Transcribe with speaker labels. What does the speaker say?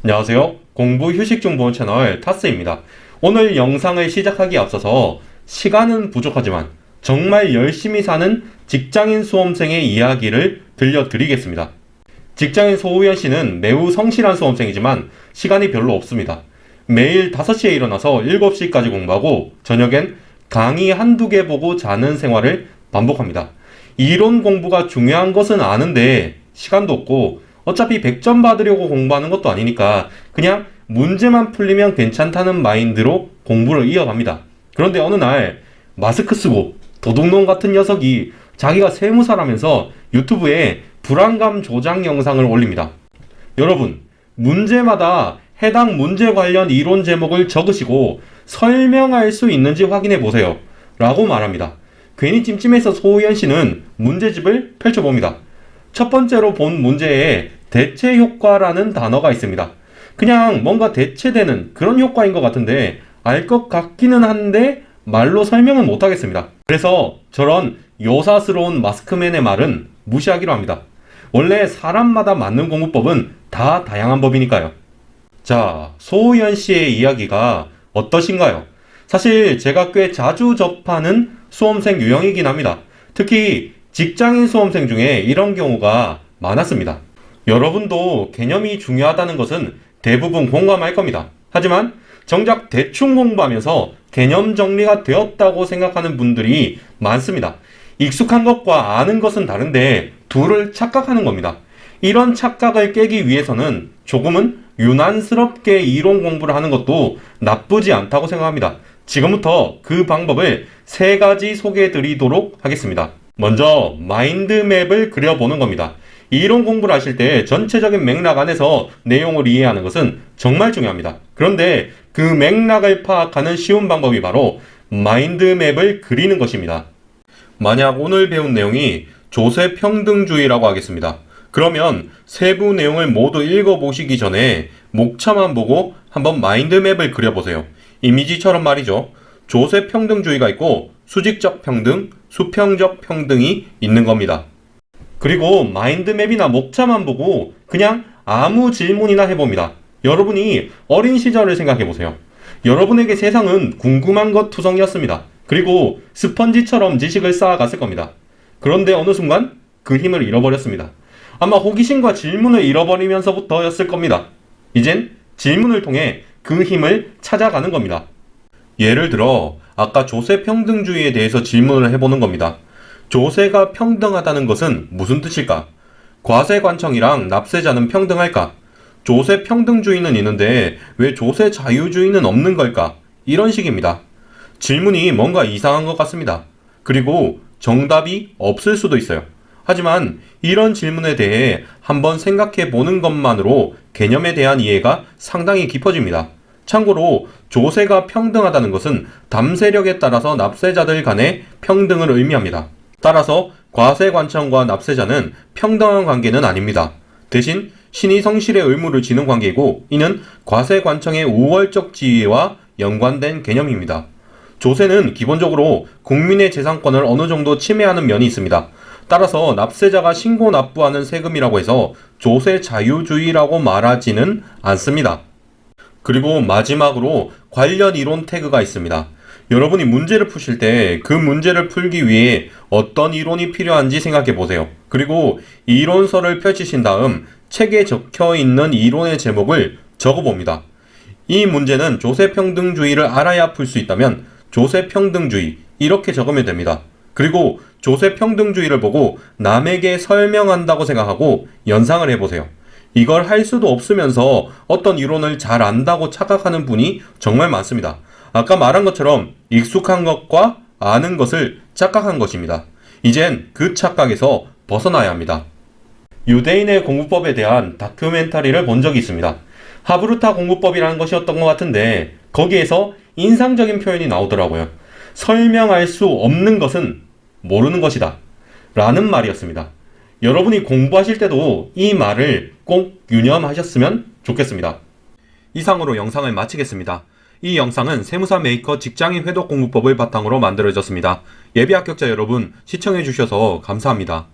Speaker 1: 안녕하세요. 공부 휴식 정보 채널 타스입니다. 오늘 영상을 시작하기에 앞서서 시간은 부족하지만 정말 열심히 사는 직장인 수험생의 이야기를 들려드리겠습니다. 직장인 소우현 씨는 매우 성실한 수험생이지만 시간이 별로 없습니다. 매일 5시에 일어나서 7시까지 공부하고 저녁엔 강의 한두 개 보고 자는 생활을 반복합니다. 이론 공부가 중요한 것은 아는데 시간도 없고 어차피 100점 받으려고 공부하는 것도 아니니까 그냥 문제만 풀리면 괜찮다는 마인드로 공부를 이어갑니다. 그런데 어느 날 마스크 쓰고 도둑놈 같은 녀석이 자기가 세무사라면서 유튜브에 불안감 조장 영상을 올립니다. 여러분, 문제마다 해당 문제 관련 이론 제목을 적으시고 설명할 수 있는지 확인해 보세요. 라고 말합니다. 괜히 찜찜해서 소우현 씨는 문제집을 펼쳐봅니다. 첫 번째로 본 문제에 대체 효과라는 단어가 있습니다. 그냥 뭔가 대체되는 그런 효과인 것 같은데 알 것 같기는 한데 말로 설명은 못하겠습니다. 그래서 저런 요사스러운 마스크맨의 말은 무시하기로 합니다. 원래 사람마다 맞는 공부법은 다 다양한 법이니까요. 자, 소우현 씨의 이야기가 어떠신가요? 사실 제가 꽤 자주 접하는 수험생 유형이긴 합니다. 특히 직장인 수험생 중에 이런 경우가 많았습니다. 여러분도 개념이 중요하다는 것은 대부분 공감할 겁니다. 하지만 정작 대충 공부하면서 개념 정리가 되었다고 생각하는 분들이 많습니다. 익숙한 것과 아는 것은 다른데 둘을 착각하는 겁니다. 이런 착각을 깨기 위해서는 조금은 유난스럽게 이론 공부를 하는 것도 나쁘지 않다고 생각합니다. 지금부터 그 방법을 3가지 소개해 드리도록 하겠습니다. 먼저 마인드맵을 그려보는 겁니다. 이론 공부를 하실 때 전체적인 맥락 안에서 내용을 이해하는 것은 정말 중요합니다. 그런데 그 맥락을 파악하는 쉬운 방법이 바로 마인드맵을 그리는 것입니다. 만약 오늘 배운 내용이 조세 평등주의라고 하겠습니다. 그러면 세부 내용을 모두 읽어보시기 전에 목차만 보고 한번 마인드맵을 그려보세요. 이미지처럼 말이죠. 조세 평등주의가 있고 수직적 평등, 수평적 평등이 있는 겁니다. 그리고 마인드맵이나 목차만 보고 그냥 아무 질문이나 해봅니다. 여러분이 어린 시절을 생각해보세요. 여러분에게 세상은 궁금한 것 투성이었습니다. 그리고 스펀지처럼 지식을 쌓아갔을 겁니다. 그런데 어느 순간 그 힘을 잃어버렸습니다. 아마 호기심과 질문을 잃어버리면서부터였을 겁니다. 이젠 질문을 통해 그 힘을 찾아가는 겁니다. 예를 들어 아까 조세 평등주의에 대해서 질문을 해보는 겁니다. 조세가 평등하다는 것은 무슨 뜻일까? 과세관청이랑 납세자는 평등할까? 조세 평등주의는 있는데 왜 조세 자유주의는 없는 걸까? 이런 식입니다. 질문이 뭔가 이상한 것 같습니다. 그리고 정답이 없을 수도 있어요. 하지만 이런 질문에 대해 한번 생각해 보는 것만으로 개념에 대한 이해가 상당히 깊어집니다. 참고로 조세가 평등하다는 것은 담세력에 따라서 납세자들 간의 평등을 의미합니다. 따라서 과세관청과 납세자는 평등한 관계는 아닙니다. 대신 신이 성실의 의무를 지는 관계이고 이는 과세관청의 우월적 지위와 연관된 개념입니다. 조세는 기본적으로 국민의 재산권을 어느 정도 침해하는 면이 있습니다. 따라서 납세자가 신고 납부하는 세금이라고 해서 조세 자유주의라고 말하지는 않습니다. 그리고 마지막으로 관련 이론 태그가 있습니다. 여러분이 문제를 푸실 때 그 문제를 풀기 위해 어떤 이론이 필요한지 생각해 보세요. 그리고 이론서를 펼치신 다음 책에 적혀 있는 이론의 제목을 적어 봅니다. 이 문제는 조세평등주의를 알아야 풀 수 있다면 조세평등주의 이렇게 적으면 됩니다. 그리고 조세평등주의를 보고 남에게 설명한다고 생각하고 연상을 해보세요. 이걸 할 수도 없으면서 어떤 이론을 잘 안다고 착각하는 분이 정말 많습니다. 아까 말한 것처럼 익숙한 것과 아는 것을 착각한 것입니다. 이젠 그 착각에서 벗어나야 합니다. 유대인의 공부법에 대한 다큐멘터리를 본 적이 있습니다. 하브루타 공부법이라는 것이었던 것 같은데 거기에서 인상적인 표현이 나오더라고요. 설명할 수 없는 것은 모르는 것이다 라는 말이었습니다. 여러분이 공부하실 때도 이 말을 꼭 유념하셨으면 좋겠습니다. 이상으로 영상을 마치겠습니다. 이 영상은 세무사 메이커 직장인 회독 공부법을 바탕으로 만들어졌습니다. 예비 합격자 여러분 시청해주셔서 감사합니다.